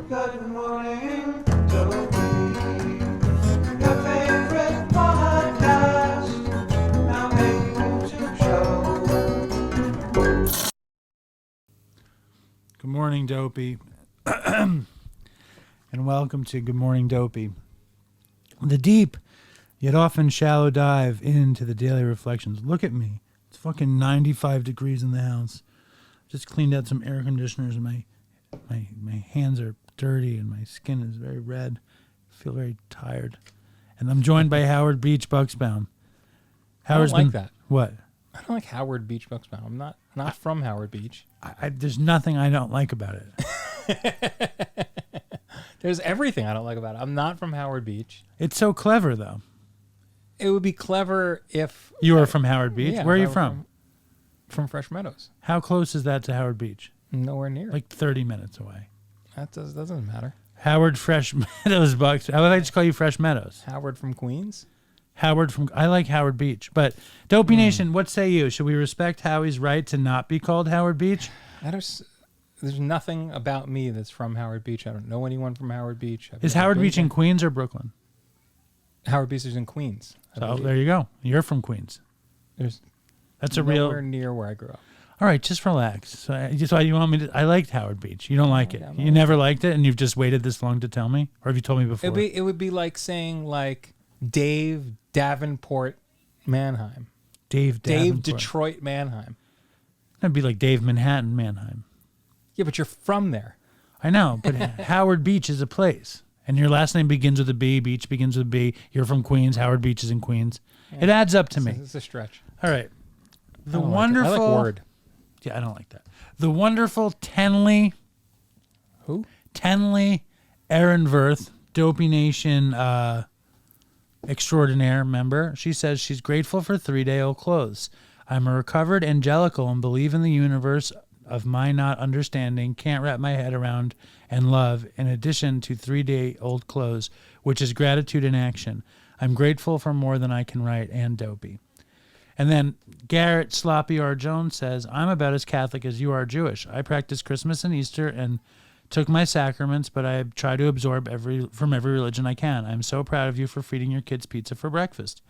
Good morning, Dopey. Your favorite podcast. Now a YouTube show. Good morning, Dopey. And welcome to Good Morning, Dopey. The deep, yet often shallow dive into the daily reflections. Look at me. It's fucking 95 degrees in the house. Just cleaned out some air conditioners and my hands are dirty and my skin is very red. I feel very tired. And I'm joined by Howard Beach Bucksbaum. I don't like that. What? I don't like Howard Beach Bucksbaum. I'm not from Howard Beach. There's nothing I don't like about it. There's everything I don't like about it. I'm not from Howard Beach. It's so clever, though. It would be clever if... You were from Howard Beach? Yeah, Where are you from? From Fresh Meadows. How close is that to Howard Beach? Nowhere near. Like 30 minutes away. That doesn't matter. Howard Fresh Meadows Bucks. I would like to call you Fresh Meadows. Howard from Queens? I like Howard Beach. But Dopey Nation, what say you? Should we respect Howie's right to not be called Howard Beach? There's nothing about me that's from Howard Beach. I don't know anyone from Howard Beach. Is Howard Beach in Queens or Brooklyn? Howard Beach is in Queens. So there you go. You're from Queens. That's nowhere near where I grew up. All right, just relax. So you want me to? I liked Howard Beach. You don't like it. You never liked it, and you've just waited this long to tell me, or have you told me before? It would be like saying like Dave Davenport Mannheim. Dave Detroit Mannheim. That'd be like Dave Manhattan Mannheim. Yeah, but you're from there. I know, but Howard Beach is a place, and your last name begins with a B. Beach begins with a B. You're from Queens. Howard Beach is in Queens. Yeah. It adds up to me. It's a stretch. All right. The I wonderful. like word. Yeah, I don't like that. The wonderful Tenley. Who? Tenley Ehrenworth, Dopey Nation extraordinaire member. She says she's grateful for 3-day-old clothes. I'm a recovered angelical and believe in the universe of my not understanding, can't wrap my head around, and love, in addition to 3-day-old clothes, which is gratitude in action. I'm grateful for more than I can write, and Dopey. And then Garrett Sloppy R. Jones says, I'm about as Catholic as you are Jewish. I practice Christmas and Easter and took my sacraments, but I try to absorb from every religion I can. I'm so proud of you for feeding your kids pizza for breakfast.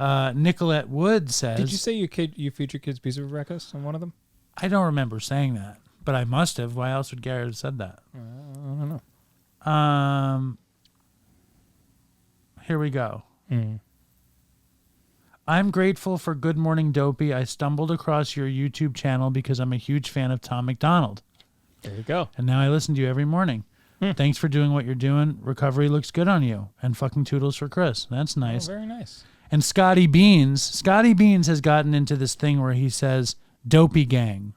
Nicolette Wood says... Did you say you feed your kids pizza for breakfast on one of them? I don't remember saying that, but I must have. Why else would Garrett have said that? I don't know. Here we go. I'm grateful for Good Morning Dopey. I stumbled across your YouTube channel because I'm a huge fan of Tom McDonald. There you go. And now I listen to you every morning. Thanks for doing what you're doing. Recovery looks good on you. And fucking toodles for Chris. That's nice. Oh, very nice. And Scotty Beans has gotten into this thing where he says, Dopey gang.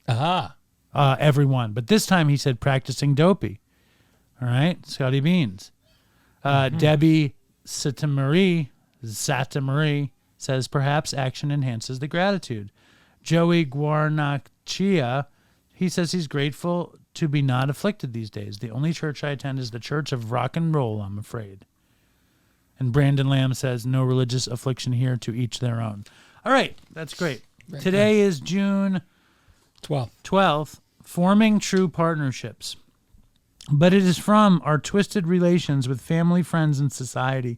Aha. Everyone. But this time he said practicing Dopey. All right? Scotty Beans. Debbie Satamarie says, perhaps action enhances the gratitude. Joey Guarnaccia, he says he's grateful to be not afflicted these days. The only church I attend is the Church of Rock and Roll, I'm afraid. And Brandon Lamb says, no religious affliction here, to each their own. All right, that's great. Today is June 12th, forming true partnerships. But it is from our twisted relations with family, friends, and society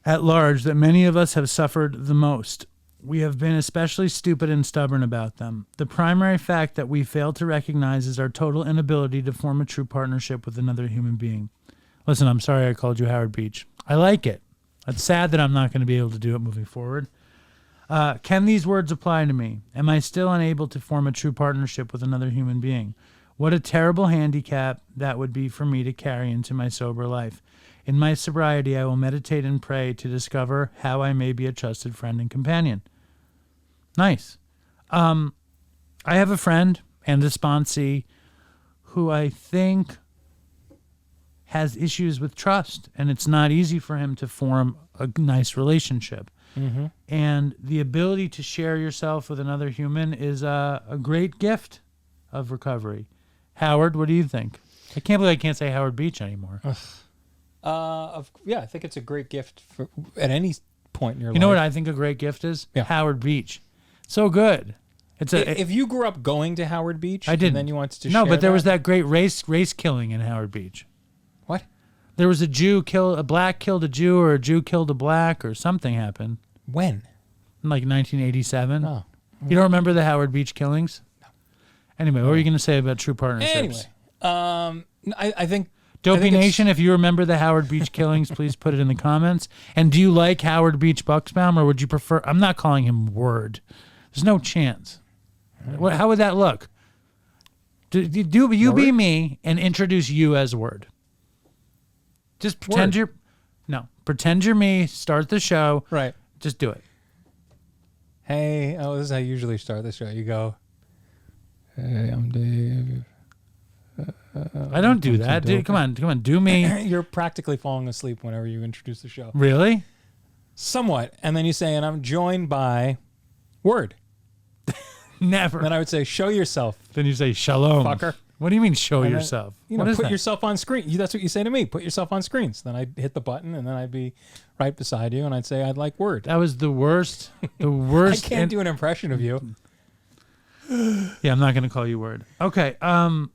at large that many of us have suffered the most. We have been especially stupid and stubborn about them. The primary fact that we fail to recognize is our total inability to form a true partnership with another human being. Listen, I'm sorry I called you Howard Beach. I like it. It's sad that I'm not going to be able to do it moving forward. Can these words apply to me? Am I still unable to form a true partnership with another human being? What a terrible handicap that would be for me to carry into my sober life. In my sobriety, I will meditate and pray to discover how I may be a trusted friend and companion. Nice. I have a friend and a sponsee who I think has issues with trust, and it's not easy for him to form a nice relationship. Mm-hmm. And the ability to share yourself with another human is a great gift of recovery. Howard, what do you think? I can't believe I can't say Howard Beach anymore. Yeah, I think it's a great gift at any point in your life. You know what I think a great gift is? Yeah. Howard Beach. So good. It's a. If you grew up going to Howard Beach, I didn't. and then you wanted to no, share but there was that great race killing in Howard Beach. What? There was a black killed a Jew, or a Jew killed a black, or something happened When? in like 1987. Oh. You don't remember the Howard Beach killings? No. Anyway, what were you going to say about true partnerships? Anyway, I think Dopey Nation, if you remember the Howard Beach killings, please put it in the comments. And do you like Howard Beach Bucksbaum, or would you prefer? I'm not calling him Word. There's no chance. How would that look? Do you be me and introduce you as Word? Just pretend pretend you're me. Start the show. Right. Just do it. Hey, this is how I usually start the show. You go, hey, I'm Dave. I don't do that. Dude, come on, do me. You're practically falling asleep whenever you introduce the show. Really? Somewhat. And then you say, and I'm joined by Word. Never. Then I would say, show yourself. Then you say, shalom. Fucker. What do you mean, show And yourself? Then, What is put that? yourself on screen. That's what you say to me. Put yourself on screens. Then I'd hit the button, and then I'd be right beside you, and I'd say, I'd like Word. That was the worst. The I worst. can't do an impression of you. Yeah, I'm not going to call you Word. Okay. So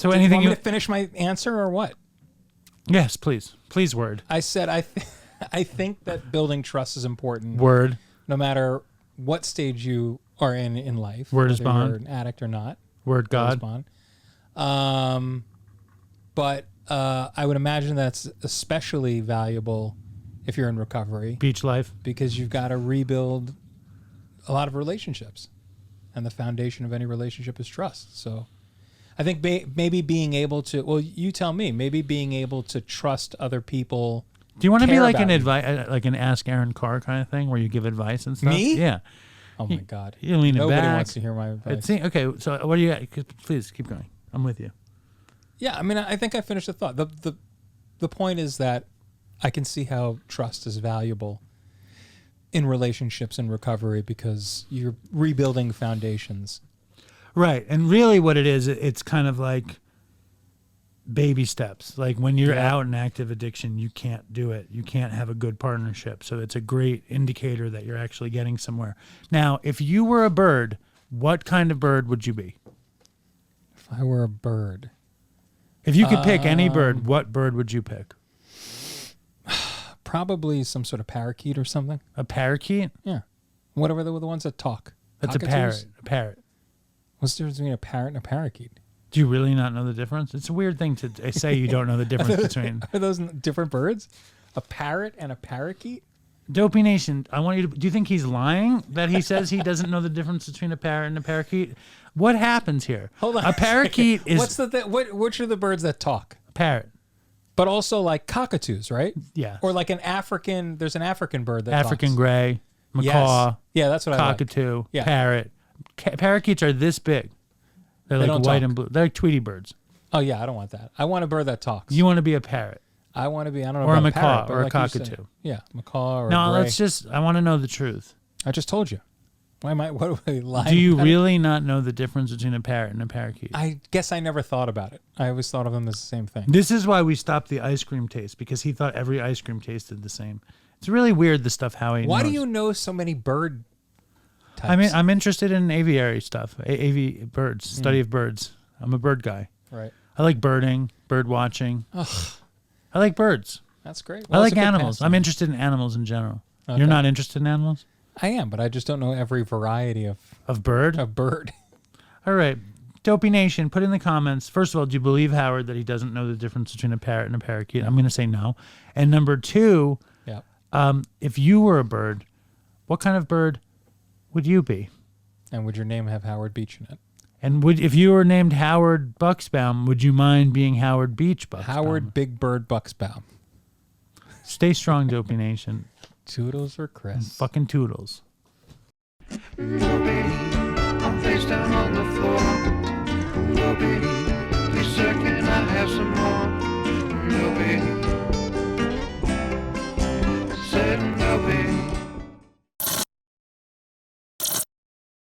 Do you anything want me to finish my answer or what? Yes, please. Please, Word. I said I think that building trust is important. Word. No matter what stage you are in life. Word is whether bond. you're an addict or not. Word Word is God. bond. But I would imagine that's especially valuable if you're in recovery, Beach life. because you've got to rebuild a lot of relationships, and the foundation of any relationship is trust. So I think maybe being able to, well, you tell me, maybe being able to trust other people. Do you want to be care like about an you. advice, like an Ask Aaron Carr kind of thing, where you give advice and stuff? Me? Yeah. Oh my God. You lean it Nobody back. wants to hear my advice. Okay, so what do you? Please keep going. I'm with you. Yeah, I mean, I think I finished the thought. The point is that I can see how trust is valuable in relationships and recovery, because you're rebuilding foundations. Right, and really, what it is, it's kind of like baby steps. Like when you're out in active addiction, you can't do it. You can't have a good partnership. So it's a great indicator that you're actually getting somewhere. Now, if you were a bird, what kind of bird would you be? If I were a bird, If you could pick any bird, what bird would you pick? probably some sort of parakeet or something. A parakeet? Yeah. Whatever the ones that talk. That's a Cockatoos? parrot. A parrot. What's the difference between a parrot and a parakeet? Do you really not know the difference? It's a weird thing to say you don't know the difference between. Are those different birds? A parrot and a parakeet? Dopey Nation, I want you to. Do you think he's lying that he says he doesn't know the difference between a parrot and a parakeet? What happens here? Hold on. A parakeet is What's which are the birds that talk? a parrot. But also like cockatoos, right? Yeah. Or like there's an African bird that African talks. gray, macaw, Yes. Yeah, that's what I like. cockatoo, Yeah. parrot. Parakeets are this big. They're They like don't white talk. and blue. They're like Tweety birds. Oh yeah, I don't want that. I want a bird that talks. You want to be a parrot. I want to be, I don't know Or a about macaw parrot, but or a like you said. cockatoo. Yeah, macaw or No, a gray. let's just. I want to know the truth. I just told you. What am I lying? Do you about it? really not know the difference between a parrot and a parakeet? I guess I never thought about it. I always thought of them as the same thing. This is why we stopped the ice cream taste, because he thought every ice cream tasted the same. It's really weird, the stuff Howie Why do knows. you know so many bird types? I mean, I'm interested in aviary stuff, birds, study of birds. I'm a bird guy. right. I like birding, bird watching. I like birds. That's great. I Well, like it's a good animals. pastime. I'm interested in animals in general. Okay. You're not interested in animals? I am, but I just don't know every variety of Of bird? bird. All right. Dopey Nation, put in the comments. First of all, do you believe Howard that he doesn't know the difference between a parrot and a parakeet? I'm going to say no. And number two, Yeah. if you were a bird, what kind of bird would you be? And would your name have Howard Beach in it? And if you were named Howard Bucksbaum, would you mind being Howard Beach Bucksbaum? Howard Big Bird Bucksbaum. Stay strong, Dopey Nation. Toodles or Chris? Fucking toodles. Dopey, I'm face down on the floor. Dopey, please sir, can I have some more?